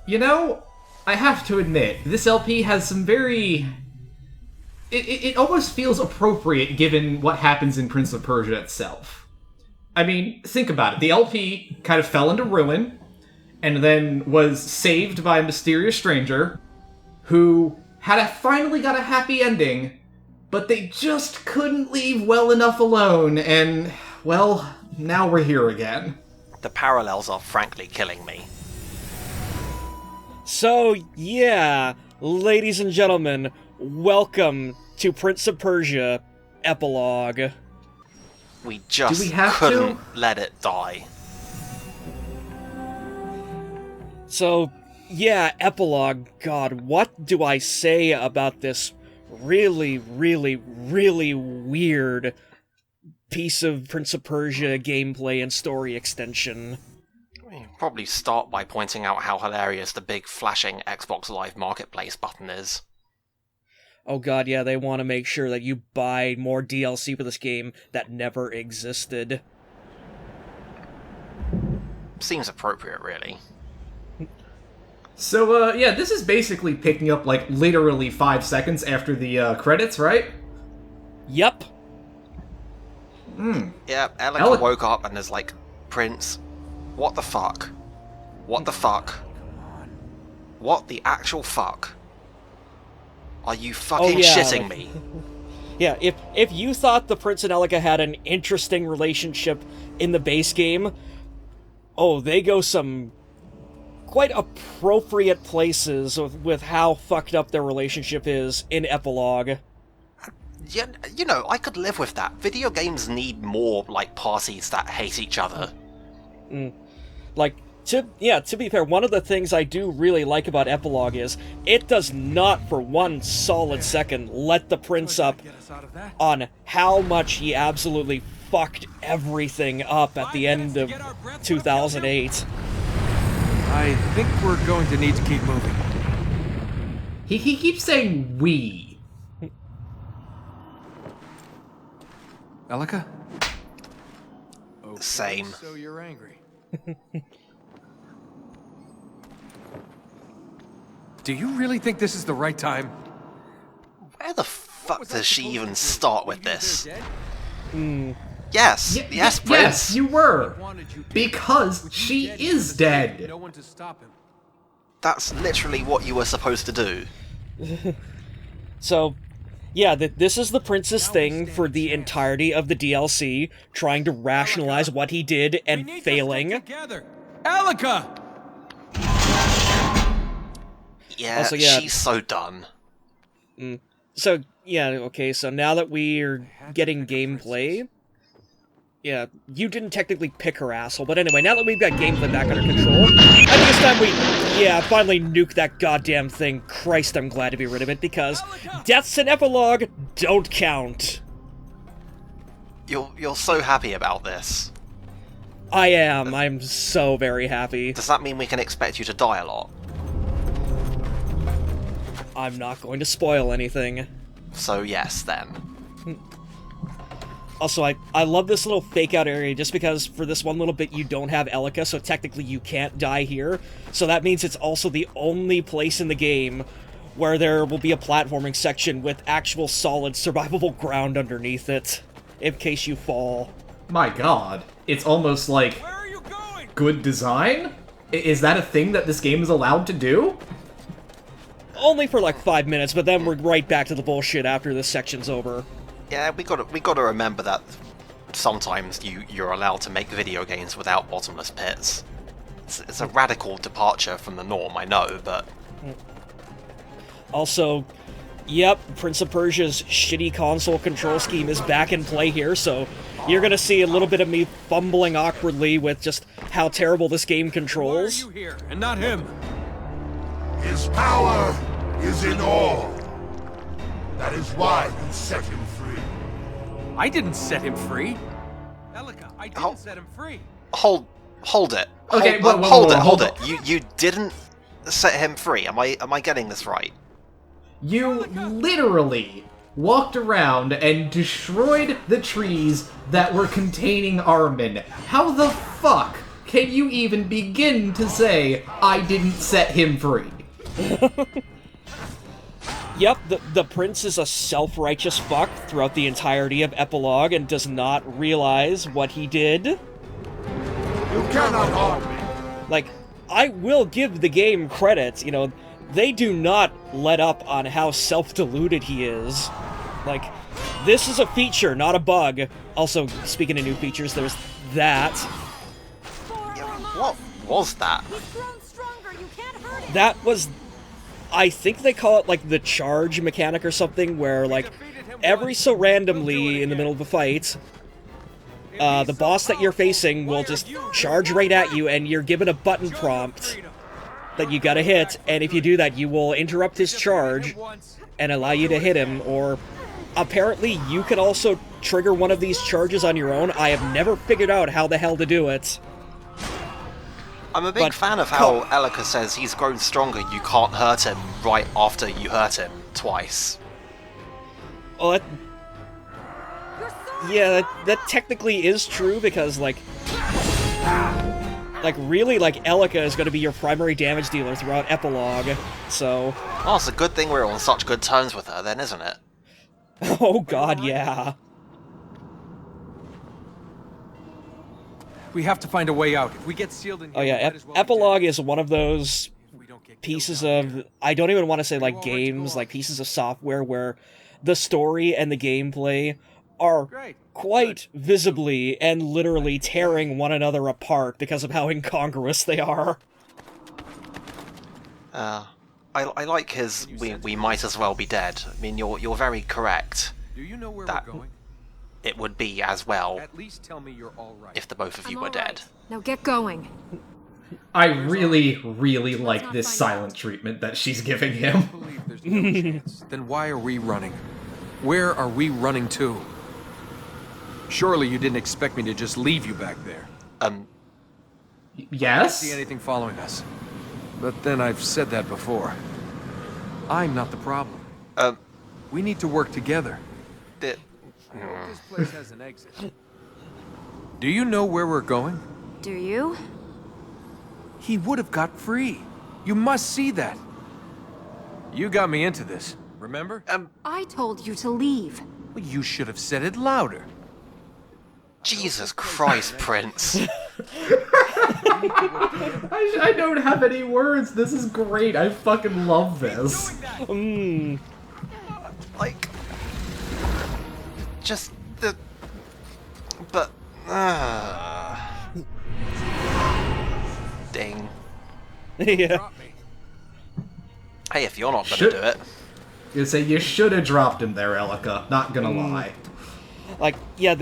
You know, I have to admit, this LP has some very... It almost feels appropriate given what happens in Prince of Persia itself. I mean, think about it. The LP kind of fell into ruin, and then was saved by a mysterious stranger, who finally got a happy ending, but they just couldn't leave well enough alone, and, well, now we're here again. The parallels are frankly killing me. So, yeah, ladies and gentlemen, welcome to Prince of Persia, Epilogue. We just Do we have couldn't to? let it die. So, yeah, Epilogue, God, what do I say about this really, really, really weird piece of Prince of Persia gameplay and story extension? We probably start by pointing out how hilarious the big flashing Xbox Live Marketplace button is. Oh god, yeah, they want to make sure that you buy more DLC for this game that never existed. Seems appropriate, really. So, yeah, this is basically picking up, like, literally 5 seconds after the credits, right? Yep. Yeah, Elika woke up and is like, Prince, what the fuck? What the fuck? What the actual fuck? Are you fucking shitting me? Yeah, if you thought the Prince and Elika had an interesting relationship in the base game, oh, they go some quite appropriate places with how fucked up their relationship is in Epilogue. Yeah, you know, I could live with that. Video games need more, like, parties that hate each other. Like, to be fair, one of the things I do really like about Epilogue is it does not for one solid second let the Prince up on how much he absolutely fucked everything up at the end of 2008. I think we're going to need to keep moving. He keeps saying we. Elika? Same. So you're angry. Do you really think this is the right time? Where the fuck does she even start with this? Yes, yes, Prince. Yes, you were. Because she is dead. No one to stop him. That's literally what you were supposed to do. So, yeah, this is the Prince's thing for the entirety of the DLC, trying to rationalize what he did and failing. Elika! Yeah, Also, yeah. she's so done. So, yeah, okay, so now that we're getting gameplay... Yeah, you didn't technically pick her, asshole, but anyway, now that we've got gameplay back under control, I think it's time we, finally nuke that goddamn thing. Christ, I'm glad to be rid of it, because deaths in Epilogue don't count. You're so happy about this. I am. I'm so very happy. Does that mean we can expect you to die a lot? I'm not going to spoil anything. So yes, then. Also, I love this little fake-out area just because for this one little bit you don't have Elika, so technically you can't die here. So that means it's also the only place in the game where there will be a platforming section with actual solid survivable ground underneath it, in case you fall. My god. It's almost like... Where are you going? Good design? Is that a thing that this game is allowed to do? Only for like 5 minutes, but then we're right back to the bullshit after this section's over. Yeah, we gotta remember that sometimes you're allowed to make video games without bottomless pits. It's a radical departure from the norm, I know, but... Also, yep, Prince of Persia's shitty console control scheme is back in play here, so you're gonna see a little bit of me fumbling awkwardly with just how terrible this game controls. Why are you here, and not him? His power is in all. That is why you set him free. I didn't set him free. Elika, I didn't set him free. Hold it. Okay, hold it. You didn't set him free. Am I getting this right? You literally walked around and destroyed the trees that were containing Armin. How the fuck can you even begin to say, I didn't set him free? Yep, the prince is a self-righteous fuck throughout the entirety of Epilogue and does not realize what he did. You cannot harm me. Like, I will give the game credit, you know, they do not let up on how self-deluded he is. Like, this is a feature, not a bug. Also, speaking of new features, there's that. What was that? That was... I think they call it, like, the charge mechanic or something, where, like, every so randomly in the middle of a fight, the boss that you're facing will just charge right at you, and you're given a button prompt that you gotta hit, and if you do that, you will interrupt his charge and allow you to hit him, or apparently you can also trigger one of these charges on your own. I have never figured out how the hell to do it. I'm a big fan of how Elika says he's grown stronger, you can't hurt him right after you hurt him twice. Well, yeah, that technically is true, because, like, really, like, Elika is going to be your primary damage dealer throughout Epilogue, so... Oh, it's a good thing we're on such good terms with her then, isn't it? Oh god, yeah. We have to find a way out. If we get sealed in here, Oh yeah, Epilogue is one of those pieces of... I don't even want to say, like, games, like, pieces of software where the story and the gameplay are quite visibly and literally tearing one another apart because of how incongruous they are. I like his we might as well be dead. I mean, you're very correct. Do you know where that we're going? It would be as well At least tell me you're all right. if the both of you were dead. Now get going. I really, really like this silent treatment that she's giving him. I believe there's no chance. Then why are we running? Where are we running to? Surely you didn't expect me to just leave you back there. I don't Yes? see anything following us. But then I've said that before. I'm not the problem. We need to work together. I hope this place has an exit. Do you know where we're going? Do you? He would have got free. You must see that. You got me into this, remember? I told you to leave. Well, you should have said it louder. Jesus Christ, Prince. I don't have any words. This is great. I fucking love this. Like... Just the... But... Ding. Yeah. Hey, if you're not gonna Should- do it... You say you should have dropped him there, Elika. Not gonna lie. Like, yeah,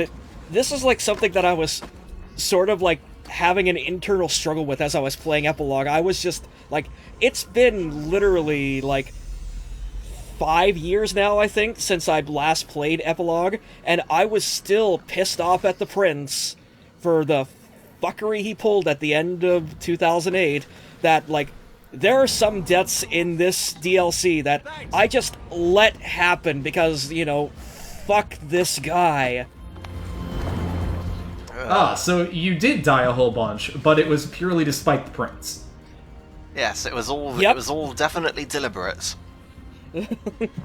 this is, like, something that I was sort of, like, having an internal struggle with as I was playing Epilogue. I was just, like, it's been literally, like, 5 years now, I think, since I last played Epilogue, and I was still pissed off at the Prince for the fuckery he pulled at the end of 2008, that, like, there are some deaths in this DLC that I just let happen because, you know, fuck this guy. So you did die a whole bunch, but it was purely despite the prince. Yes, it was all Yep. it was all definitely deliberate.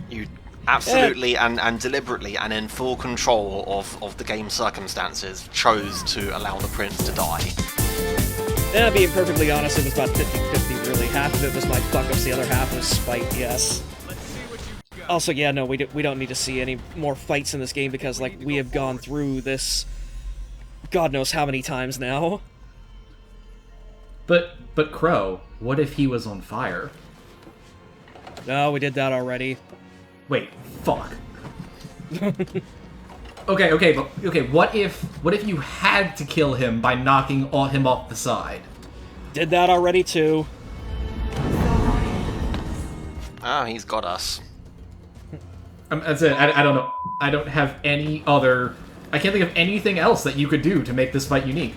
You absolutely and deliberately and in full control of the game's circumstances chose to allow the prince to die. Yeah, being perfectly honest, it was about 50-50, really. Half of it was my fuck-ups, the other half was spite, yes. Also, yeah, no, we don't need to see any more fights in this game because, like, we have gone through this God knows how many times now. But Crow, what if he was on fire? No, we did that already. Wait, fuck. Okay, what if you had to kill him by knocking him off the side? Did that already, too. Ah, he's got us. That's it. I don't know. I don't have any other... I can't think of anything else that you could do to make this fight unique.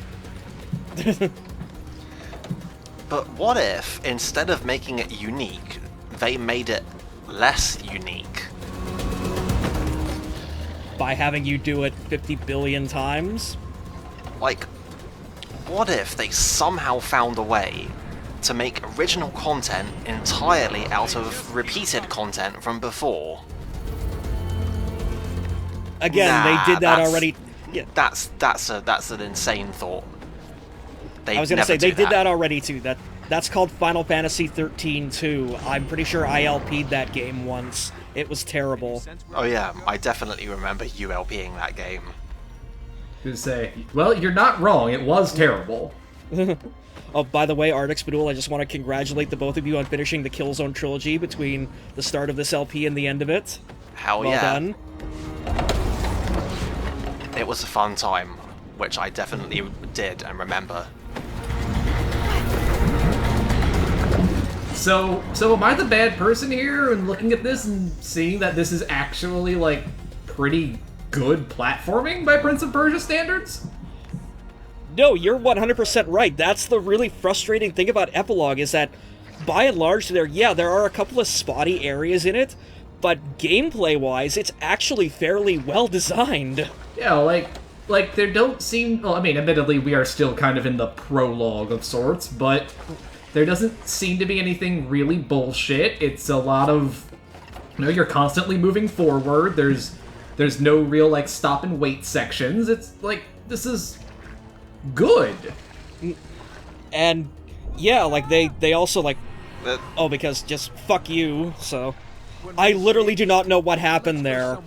But what if, instead of making it unique, they made it less unique? By having you do it 50 billion times? Like, what if they somehow found a way to make original content entirely out of repeated content from before? Again, they did that already. Yeah. That's an insane thought. I was gonna say they did that already too. That's called Final Fantasy 13-2. I'm pretty sure I LP'd that game once. It was terrible. Oh yeah, I definitely remember you LPing that game. To say, well, you're not wrong. It was terrible. Oh, by the way, Artix Badul, I just want to congratulate the both of you on finishing the Killzone trilogy between the start of this LP and the end of it. Hell well yeah. done. It was a fun time, which I definitely did and remember. So am I the bad person here and looking at this and seeing that this is actually, like, pretty good platforming by Prince of Persia standards? No, you're 100% right. That's the really frustrating thing about Epilogue, is that, by and large, there are a couple of spotty areas in it, but gameplay-wise, it's actually fairly well-designed. Yeah, like there don't seem... Well, I mean, admittedly, we are still kind of in the prologue of sorts, but there doesn't seem to be anything really bullshit. It's a lot of... You know, you're constantly moving forward. There's no real, like, stop and wait sections. It's, like, this is good. And, yeah, like, they also, like... Oh, because just fuck you, so... I literally do not know what happened there.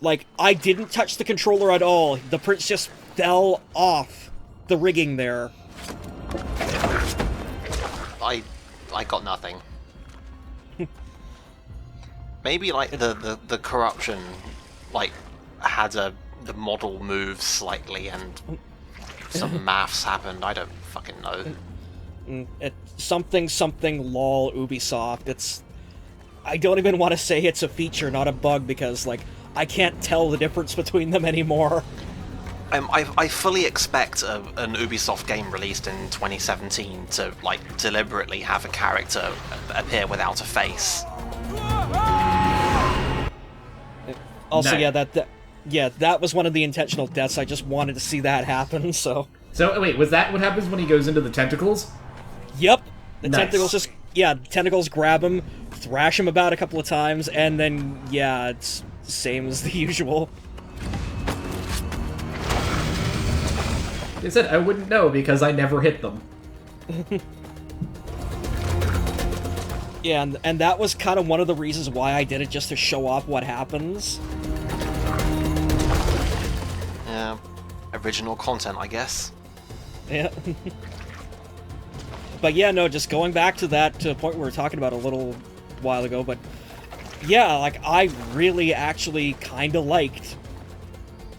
Like, I didn't touch the controller at all. The prince just fell off the rigging there. I got nothing. Maybe, like, the corruption, like, had the model move slightly and some maths happened. I don't fucking know. Something lol Ubisoft. I don't even want to say it's a feature, not a bug, because, like, I can't tell the difference between them anymore. I fully expect an Ubisoft game released in 2017 to, like, deliberately have a character appear without a face. Also, Nice. that was one of the intentional deaths. I just wanted to see that happen, so... So, wait, was that what happens when he goes into the tentacles? Yep. The Nice. tentacles just... Yeah, tentacles grab him, thrash him about a couple of times, and then, yeah, it's the same as the usual. They said I wouldn't know because I never hit them. Yeah, and that was kind of one of the reasons why I did it, just to show off what happens. Yeah, original content, I guess. Yeah. But yeah, no, just going back to that, to a point we were talking about a little while ago, but yeah, like, I really actually kind of liked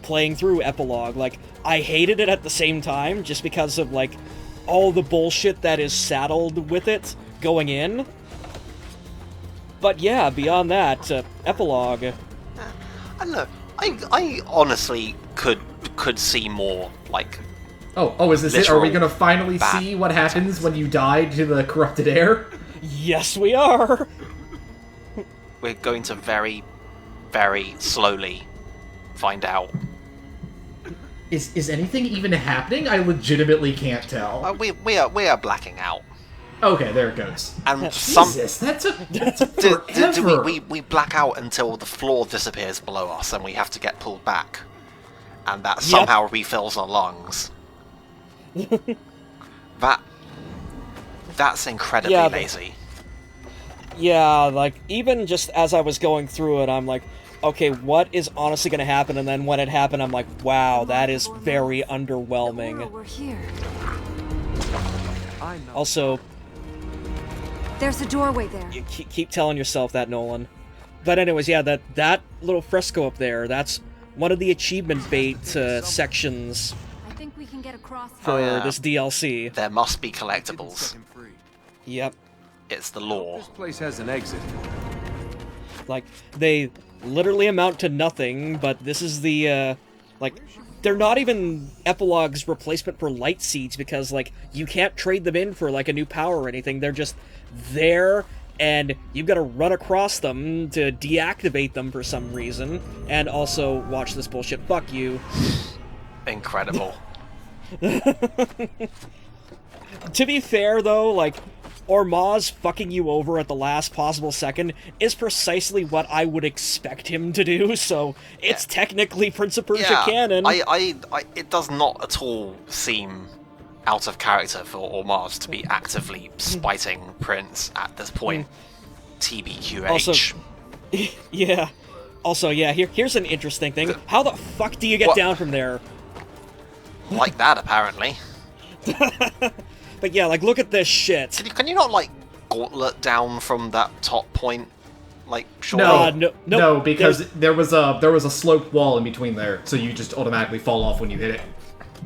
playing through Epilogue. Like, I hated it at the same time, just because of, like, all the bullshit that is saddled with it going in. But yeah, beyond that, Epilogue... I don't know. I honestly could see more, like... Oh, is this it? Are we gonna finally bad see what happens when you die to the corrupted air? Yes, we are! We're going to very, very slowly find out. Is anything even happening? I legitimately can't tell. We are blacking out. Okay, there it goes. And Jesus, that's forever. we black out until the floor disappears below us and we have to get pulled back. And that somehow refills our lungs. That's incredibly lazy. Yeah, like, even just as I was going through it, I'm like, okay, what is honestly going to happen? And then when it happened, I'm like, wow, that is very underwhelming. We're here. Also, There's a doorway there. you keep telling yourself that, Nolan. But anyways, yeah, that little fresco up there, that's one of the achievement bait sections I think we can get across. for this DLC. There must be collectibles. Yep. It's the law. This place has an exit. Like, they literally amount to nothing, but this is the, like, they're not even Epilogue's replacement for light seeds, because, like, you can't trade them in for, like, a new power or anything. They're just there, and you've got to run across them to deactivate them for some reason. And also, watch this bullshit. Fuck you. Incredible. To be fair, though, like, Ormaz fucking you over at the last possible second is precisely what I would expect him to do, so it's technically Prince of Persia canon. It does not at all seem out of character for Ormaz to be actively spiting Prince at this point. TBQH. Also, yeah. Also, yeah, here's an interesting thing. How the fuck do you get down from there? Like that, apparently. But yeah, like, look at this shit. Can you not, like, gauntlet down from that top point? Like, sure. No, because there was a sloped wall in between there, so you just automatically fall off when you hit it.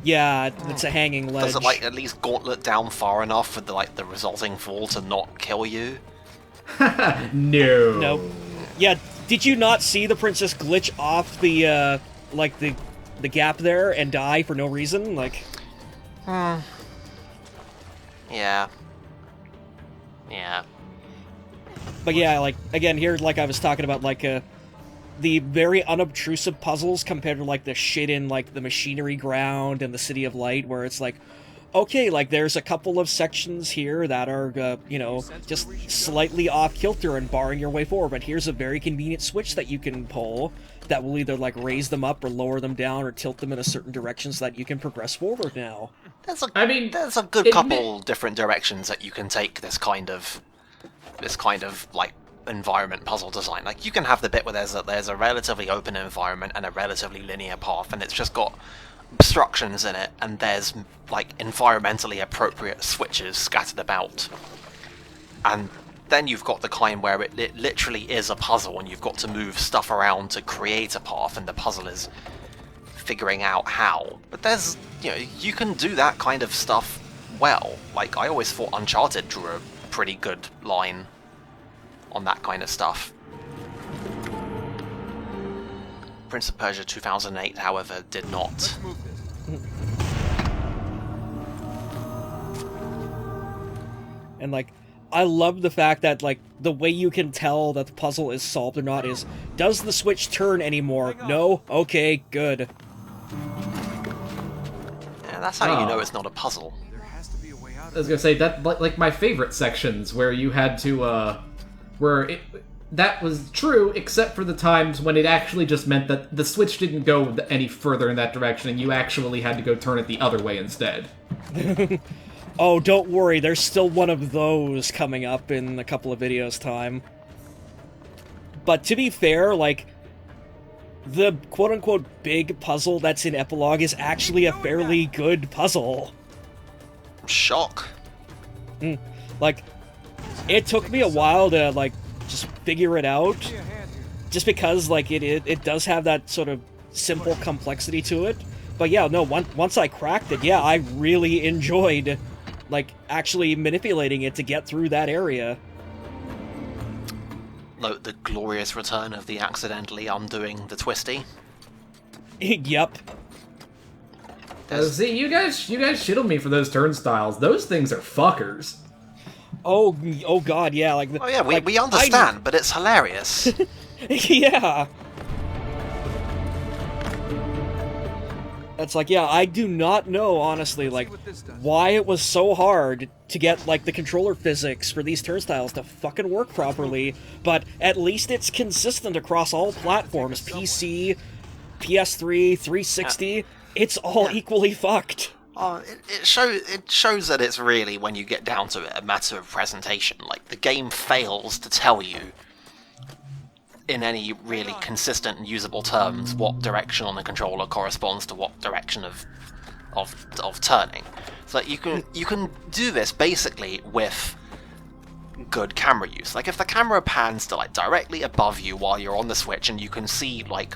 Yeah, it's a hanging ledge. Does it, like, at least gauntlet down far enough for the resulting fall to not kill you? No. Nope. Yeah, did you not see the princess glitch off the, like, the gap there and die for no reason? Like... Yeah. Yeah. But yeah, like, again, here, like I was talking about, like, the very unobtrusive puzzles compared to, like, the shit in, like, the Machinery Ground and the City of Light, where it's like, okay, like, there's a couple of sections here that are, you know, just slightly off-kilter and barring your way forward, but here's a very convenient switch that you can pull that will either, like, raise them up or lower them down or tilt them in a certain direction so that you can progress forward now. There's a good couple different directions that you can take this kind of like environment puzzle design. Like, you can have the bit where there's a relatively open environment and a relatively linear path, and it's just got obstructions in it, and there's like environmentally appropriate switches scattered about. And then you've got the kind where it literally is a puzzle, and you've got to move stuff around to create a path, and the puzzle is figuring out how. But there's, you know, you can do that kind of stuff well. Like, I always thought Uncharted drew a pretty good line on that kind of stuff. Prince of Persia 2008, however, did not. And, like, I love the fact that, like, the way you can tell that the puzzle is solved or not is, does the switch turn anymore? No? Okay, good. Yeah, that's how you know it's not a puzzle. I was gonna say, that, like, my favorite sections where you had to, that was true, except for the times when it actually just meant that the switch didn't go any further in that direction, and you actually had to go turn it the other way instead. Oh, don't worry, there's still one of those coming up in a couple of videos' time. But to be fair, like, the quote-unquote big puzzle that's in Epilogue is actually a fairly good puzzle. Shock. Like, it took me a while to, like, just figure it out, just because, like, it does have that sort of simple complexity to it. But yeah, no, once I cracked it, yeah, I really enjoyed, like, actually manipulating it to get through that area. Like the glorious return of the accidentally undoing the twisty. Yep. See, you guys shit on me for those turnstiles. Those things are fuckers. Oh god, yeah, like... Oh yeah, we understand, but it's hilarious. Yeah. That's like, yeah, I do not know, honestly, like, why it was so hard to get, like, the controller physics for these turnstiles to fucking work properly, but at least it's consistent across all platforms, PC, PS3, 360, it's all equally fucked. It shows that it's really, when you get down to it, a matter of presentation. Like, the game fails to tell you, in any really consistent and usable terms, what direction on the controller corresponds to what direction of turning. So you can do this basically with good camera use. Like, if the camera pans to, like, directly above you while you're on the Switch and you can see, like,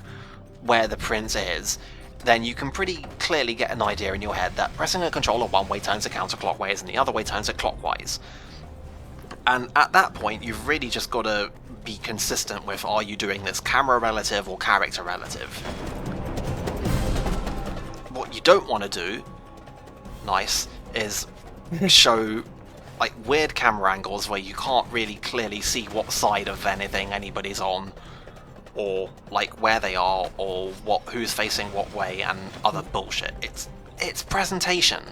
where the prince is, then you can pretty clearly get an idea in your head that pressing a controller one way turns it counterclockwise and the other way turns it clockwise. And at that point, you've really just got to be consistent with, are you doing this camera relative or character relative? What you don't want to do, is show, like, weird camera angles where you can't really clearly see what side of anything anybody's on, or, like, where they are, or who's facing what way, and other bullshit. It's It's presentation.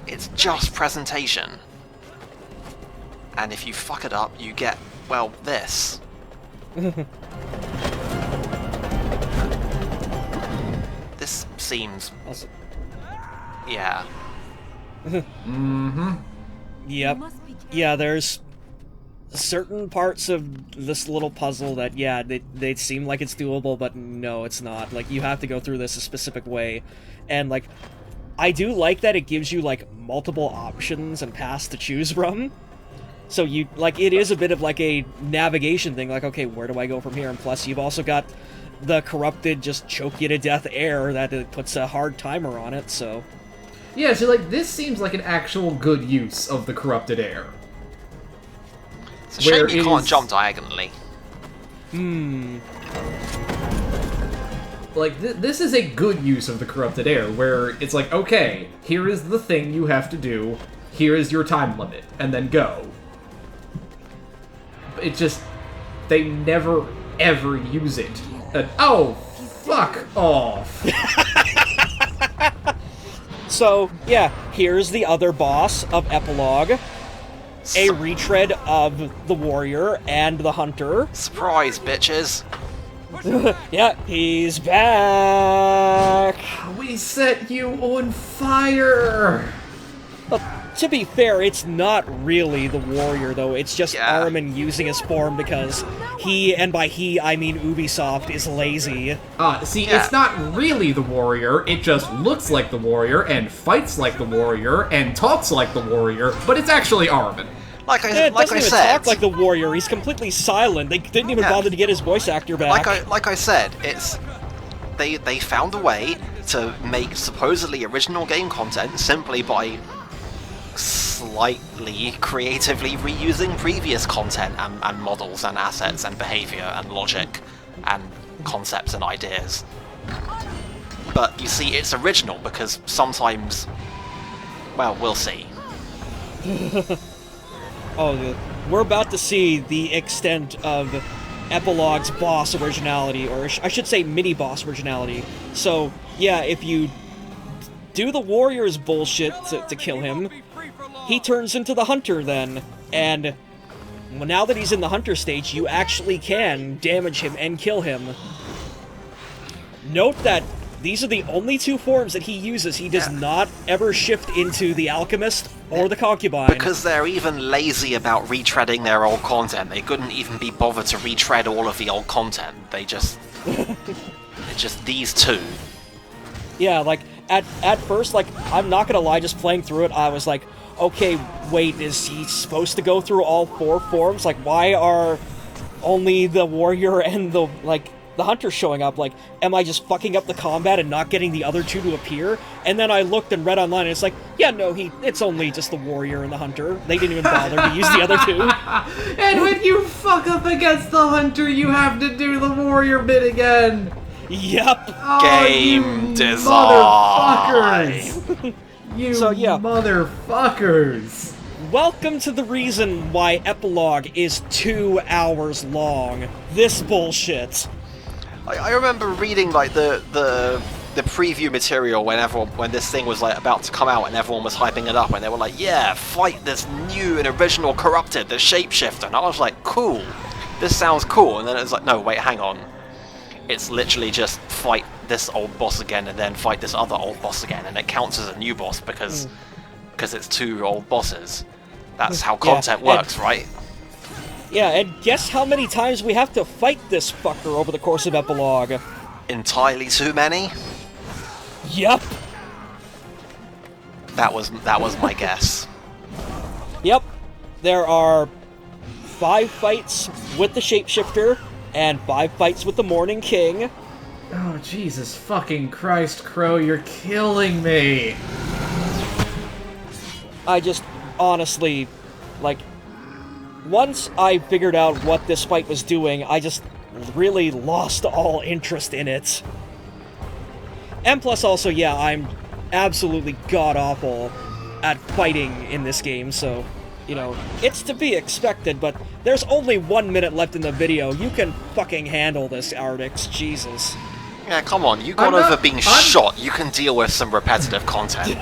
It's just presentation. And if you fuck it up, you get, well, this. This seems... Yeah. Yep. Yeah, there's certain parts of this little puzzle that, yeah, they seem like it's doable, but no, it's not. Like, you have to go through this a specific way. And, like, I do like that it gives you, like, multiple options and paths to choose from. So you, like, it is a bit of, like, a navigation thing, like, okay, where do I go from here? And plus, you've also got the corrupted, just choke you to death air that it puts a hard timer on it, so... Yeah, so, like, this seems like an actual good use of the corrupted air. It's a shame you can't jump diagonally. Like, this is a good use of the corrupted air, where it's like, okay, here is the thing you have to do, here is your time limit, and then go. It just... they never, ever use it. And, oh, fuck off! So, yeah, here's the other boss of Epilogue. A retread of the warrior and the hunter. Surprise, bitches! Yeah, he's back! We set you on fire! To be fair, it's not really the warrior, though. It's just Yeah. Armin using his form because he, and by he, I mean Ubisoft, is lazy. See, Yeah. it's not really the warrior, it just looks like the warrior, and fights like the warrior, and talks like the warrior, but it's actually Armin. Like I It doesn't even said, talk like the warrior. He's completely silent. They didn't even Yeah. bother to get his voice actor back. like I said, it's they found a way to make supposedly original game content simply by slightly creatively reusing previous content and models and assets and behavior and logic and concepts and ideas. But you see, it's original because sometimes, well, we'll see. Oh, we're about to see the extent of Epilogue's boss originality, or I should say mini-boss originality. So, yeah, if you do the warrior's bullshit to kill him, he turns into the hunter then, and now that he's in the hunter stage, you actually can damage him and kill him. Note that these are the only two forms that he uses. He does not ever shift into the alchemist or the concubine. Because they're even lazy about retreading their old content. They couldn't even be bothered to retread all of the old content. They just... it's just these two. Yeah, like, at first, like, I'm not gonna lie, just playing through it, I was like, okay, wait, is he supposed to go through all four forms? Like, why are only the warrior and the, like, the hunter showing up? Like, am I just fucking up the combat and not getting the other two to appear? And then I looked and read online, and it's like, yeah, no, it's only just the warrior and the hunter. They didn't even bother to use the other two. And when you fuck up against the hunter, you have to do the warrior bit again! Yep. Oh, Game you design. motherfuckers! You So, yeah. motherfuckers! Welcome to the reason why Epilogue is 2 hours long. This bullshit. I remember reading like the preview material when this thing was like about to come out and everyone was hyping it up and they were like, yeah, fight this new and original corrupted, the shapeshifter, and I was like, cool, this sounds cool, and then it was like, no, wait, hang on, it's literally just fight this old boss again and then fight this other old boss again, and it counts as a new boss because it's two old bosses. That's how content works, right? Yeah, and guess how many times we have to fight this fucker over the course of Epilogue? Entirely too many? Yep. That was my guess. Yep. There are 5 fights with the shapeshifter and 5 fights with the Morning King. Oh, Jesus fucking Christ, Crow, you're killing me! I just, honestly, like, once I figured out what this fight was doing, I just really lost all interest in it. And plus also, yeah, I'm absolutely god-awful at fighting in this game, so, you know, it's to be expected, but there's only 1 minute left in the video. You can fucking handle this, Ardix. Jesus. Yeah, come on, you got over being shot. You can deal with some repetitive content.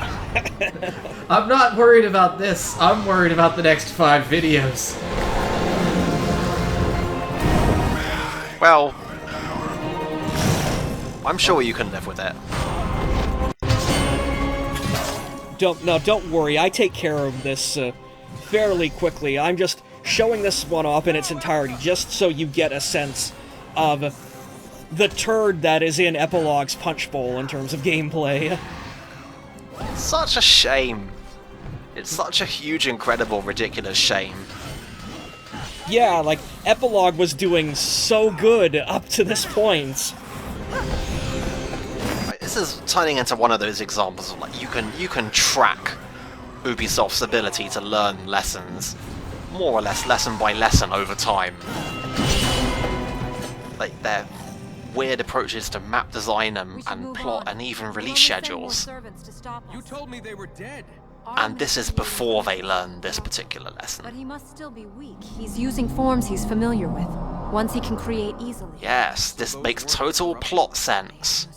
I'm not worried about this. I'm worried about the next 5 videos. Well, I'm sure you can live with it. Don't worry. I take care of this fairly quickly. I'm just showing this one off in its entirety, just so you get a sense of the turd that is in Epilogue's punch bowl in terms of gameplay. Such a shame. It's such a huge, incredible, ridiculous shame. Yeah, like, Epilogue was doing so good up to this point. This is turning into one of those examples of, like, you can track Ubisoft's ability to learn lessons, more or less lesson by lesson over time. Like, their weird approaches to map design and plot and even release schedules. You told me they were dead. And this is before they learn this particular lesson. But he must still be weak. He's using forms he's familiar with. Ones he can create easily. Yes, this makes total plot sense.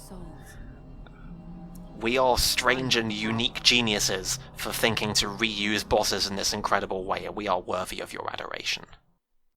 We are strange and unique geniuses for thinking to reuse bosses in this incredible way, and we are worthy of your adoration.